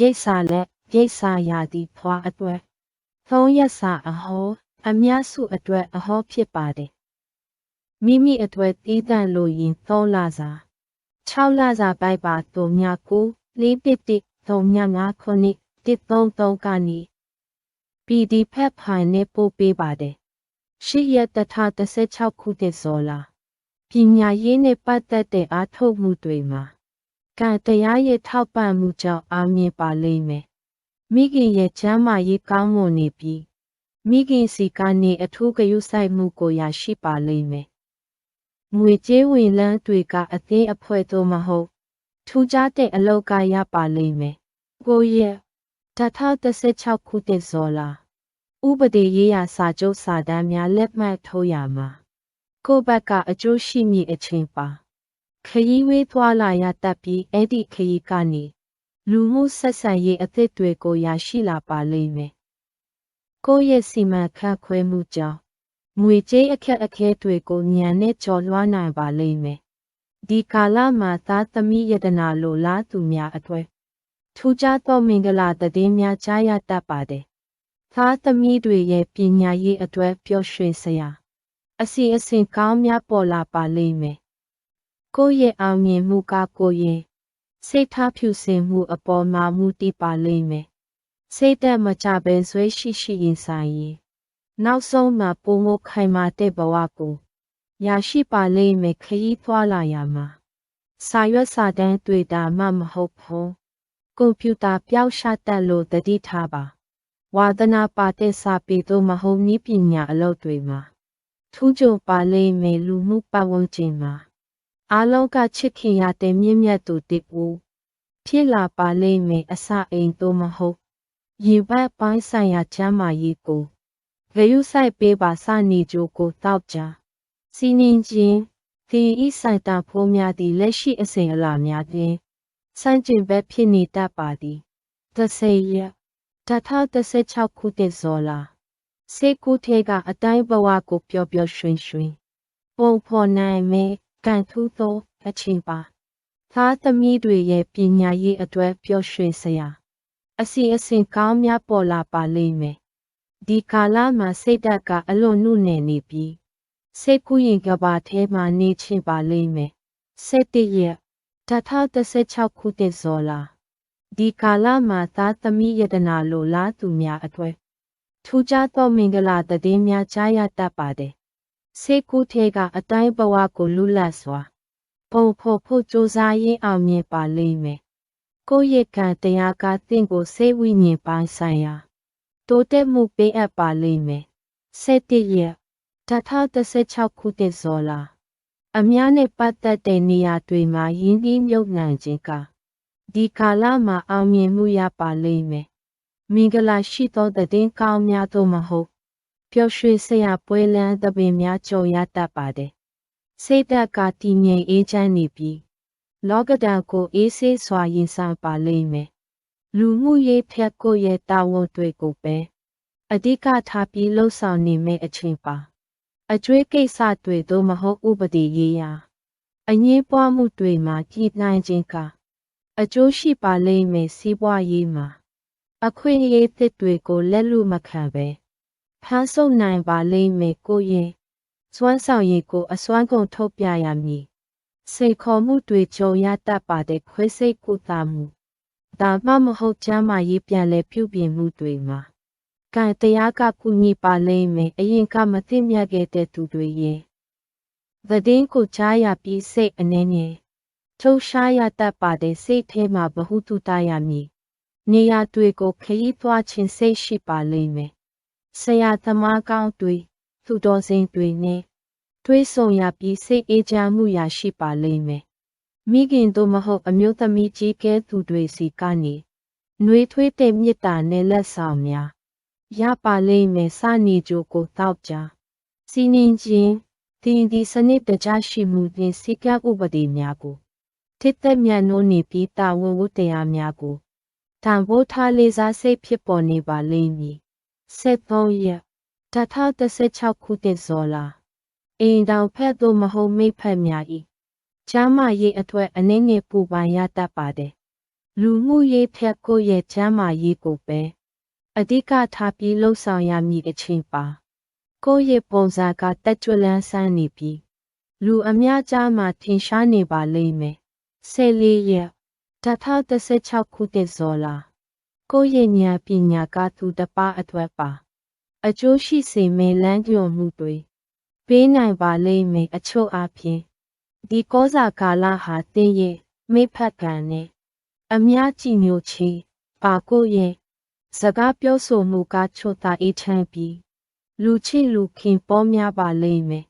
ရိတ်စာလက်ရိတ်စာရာသီဖွာအတွက်3ရက်စာအဟောအများစုအတွက်အဟောဖြစ်ပါတယ်မိမိအတွက်တီးတန့်လို့ရင်3လစာ6လစာပိုက်ပါ3ည9 4ပစ်တိ3ည5ခုနှစ်133ကနေ PDF ဖိုင်နဲ့ပို့ပေးပါတယ်8ရက်16ခုတည်းစောလာပညာရေးနဲ့ပတ်သက်တဲ့အားထုတ်မှုတွေမှာကံတရားရဲ့ထောက်ပံ့မှုကြောင့်အောင်မြင်ပါလိမ့်မယ်မိခင်ရဲ့ချမ်းမာရေးကောင်းမွန်နေပြီးမိခင်စီကနေအထူးဂရုစိုက်မှုကိုရရှိပါလိမ့်မယ်ငွေကြေးဝင်လန်းတွေကအသင်းအဖွဲ့သို့မဟုတ်ထူးခြားတဲ့အလုပ်ကရပါလိမ့်မယ်ကိုရဲ့2016ခုတည်းစောလာဥပဒေရေးရာစာချုပ်စာတမ်းများလက်မှတ်ထိုးရမှာကိုယ့်ဘက်ကအကျိုးရှိမည်အချိန်ပါခရီးဝေးသွားလာရတတ်ပြီးအဲ့ဒီခရီးကနေလူမှုဆက်ဆံရေးအသစ်တွေကိုရရှိလာပါလိမ့်မယ်ကိုယ့်ရဲ့စီမံခန့်ခွဲမှုကြောင့်ငွေကြေးအခက်အခဲတွေကိုဉာဏ်နဲ့ကျော်လွှားနိုင်ပါလိမ့်မယ်ဒီကာလမှာသားသမီးယတနာလိုလားသူများအတွက်ထူးခြားသောမင်္ဂလာသတင်းများကြားရတတ်ပါတယ်သားသမီးတွေရဲ့ပညာရေးအတွက်ပျော်ရွှင်စရာအစီအစဉ်ကောင်းများပေါ်လာပါလိမ့်မယ်ကိုယ့်ရဲ့အောင်မြင်မှုကကိုယ့်ရဲ့စိတ်ထားဖြူစင်မှုအပေါ်မှာမူတည်ပါလိမ့်မယ်စိတ်သက်မကြဘဲဆွေးရှိရှိရင်ဆိုင်ရင်နောက်ဆုံးမှာပုံမခိုင်မာတဲ့ဘဝကိုရရှိပါလိမ့်မယ်ခရီးသွားလာရမှာစာရွက်စာတမ်းတွေ့တာမှမဟုတ်ဘူးကွန်ပျူတာပျောက်ရှာတတ်လို့တတိထားပါဝါသနာပါတဲ့စာပေတို့မဟုတ်နည်းပညာအလုပ်တွေမှာထူးချွန်ပါလိမ့်မယ်လူမှုပတ်ဝန်းကျင်မှာအားလုံးကချစ်ခင်ရတဲ့မြင့်မြတ်သူတစ်ဦးဖြစ်လာပါလိမ့်မယ်အစအိမ်တို့မဟုတ်ရေဘက်ပိုင်းဆိုင်ရာချမ်းမာရေးကိုဂရုစိုက်ပေးပါစနေကြိုကိုတောက်ကြစီနင်းချင်းသင်ဤဆိုင်တာဖိုးများသည့်လက်ရှိအစဉ်အလာများဖြင့်စန့်ကျင်ဘက်ဖြစ်နေတတ်ပါသည်30ရက်2016ခုတည်းစောလာစေကူထေကအတိုင်းဘဝကိုပျော်ပျော်ရွှင်ရွှင်ပုံဖော်နိုင်မယ်ကံထူးသောအချင်းပါသားသမီးတွေရဲ့ပညာရေးအတွက်ပျော်ရွှင်စရာအစီအစဉ်ကောင်းများပေါ်လာပါလိမ့်မယ်ဒီကာလမှာစိတ်ဓာတ်ကအလွန်နှုတ်နယ်နေပြီးစိတ်ကူးရင်ကဘာထဲမှာနေချင်ပါလိမ့်မယ်17ရက်2016ခုတည်းစောလာဒီကာလမှာသားသမီးယတနာလိုလားသူများအတွက်ထူးခြားသောမင်္ဂလာသတင်းများကြားရတတ်ပါတယ်စေကူထဲကအတိုင်းဘဝကိုလူလတ်စွာပုံဖော်ဖို့ကြိုးစားရင်းအောင်မြင်ပါလိမ့်မယ်ကိုယ့်ရဲ့ကံတရားကသင်ကိုစိတ်ဝိညာဉ်ပိုင်းဆိုင်ရာတိုးတက်မှုပေးအပ်ပါလိမ့်မယ်17ရက်2016ခုတည်းစောလာအများနဲ့ပတ်သက်တဲ့နေရာတွေမှာရင်းနှီးမြှုပ်နှံခြင်းကဒီကာလမှာအောင်မြင်မှုရပါလိမ့်မယ်မင်္ဂလာရှိသောသတင်းကောင်းများသို့မဟုတ်ပျော်ရွှင်စရာပွဲလန်းသဘင်များကြုံရတတ်ပါတယ်စိတ်ဓာတ်ကတည်ငြိမ်အေးချမ်းနေပြီးလောကဓာတ်ကိုအေးဆေးစွာရင်ဆိုင်ပါလိမ့်မယ်လူမှုရေးဖြတ်ကိုရဲ့တာဝန်တွေကိုပဲအဓိကထားပြီးလှုပ်ဆောင်နေမယ့်အချိန်ပါအကျွေးကိစ္စတွေသို့မဟုတ်ဥပဒေရေးရာအငြင်းပွားမှုတွေမှာကြည်နိုင်ခြင်းကအကျိုးရှိပါလိမ့်မယ်စီးပွားရေးမှာအခွင့်အရေးသစ်တွေကိုလက်လူမခံပဲဖန်ဆုပ်နိုင်ပါလိမ့်မယ်ကိုရင်စွမ်းဆောင်ရည်ကိုအစွမ်းကုန်ထုတ်ပြရမည်စိတ်ခေါ်မှုတွေကြုံရတတ်ပါတဲ့ခွဲစိတ်ကုသမှုဒါမှမဟုတ်ကျမ်းမာရေးပြန်လည်ပြုပြင်မှုတွေမှာကံတရားကကူညီပါလိမ့်မယ်အရင်ကမသိမြတ်ခဲ့တဲ့သူတွေရဲ့သတင်းကိုကြားရပြီးစိတ်အနေနဲ့ထုတ်ရှားရတတ်ပါတဲ့စိတ်ထဲမှာဘဟုတုတရမည်နေရာတွေကိုခရီးသွားခြင်းစိတ်ရှိပါလိမ့်မယ်ဆရာသမားကောင်းတွေသူတော်စင်တွေနဲ့တွေးဆုံရပြီးစိတ်အေးချမ်းမှုရရှိပါလိမ့်မယ်မိခင်တို့မဟုတ်အမျိုးသမီးကြီးကဲသူတွေစီကနေနှွေးထွေးတဲ့မေတ္တာနဲ့လက်ဆောင်များရပါလိမ့်မယ်စနေကြိုကိုတောက်ကြစီနင်းချင်းဒီစနစ်တကျရှိမှုဖြင့်စိကဥပဒေများကိုထိသက်မြတ်နိုးနေပြီးတာဝန်ဝတ္တရားများကိုတန်ဖိုးထားလေးစားစိတ်ဖြစ်ပေါ်နေပါလိမ့်မည်73ရက်2016ခုတည်းစောလာအိမ်တောင်ဖက်သို့မဟုတ်မိဖက်များ၏ကျမ်းမာရေးအတွက်အနည်းငယ်ပူပန်ရတတ်ပါတယ် လူမှုရေးဖြတ်ကိုရဲ့ကျမ်းမာရေးကိုပဲအဓိကထားပြီးလှုပ်ဆောင်ရမည်အချိန်ပါကိုရဲ့ပုံစံကတက်ကြွလန်းဆန်းနေပြီးလူအများကြားမှာထင်ရှားနေပါလိမ့်မယ်14ရက်2016ခုနှစ်ဇော်လာကိုရဲ့ဉာဏ်ပညာကသူတစ်ပါးအတွက်ပါအကျိုးရှိစေမယ့်လမ်းညွှန်မှုတွေပေးနိုင်ပါလိမ့်မယ်အချို့အားဖြင့်ဒီကောစာကာလဟာတင်းရဲ့မိဖက်ကံနဲ့အများကြီးညိုချီပါကိုရဲ့စကားပြောဆိုမှုကချို့တာအေးချမ်းပြီးလူချစ်လူခင်ပေါ်များပါလိမ့်မယ်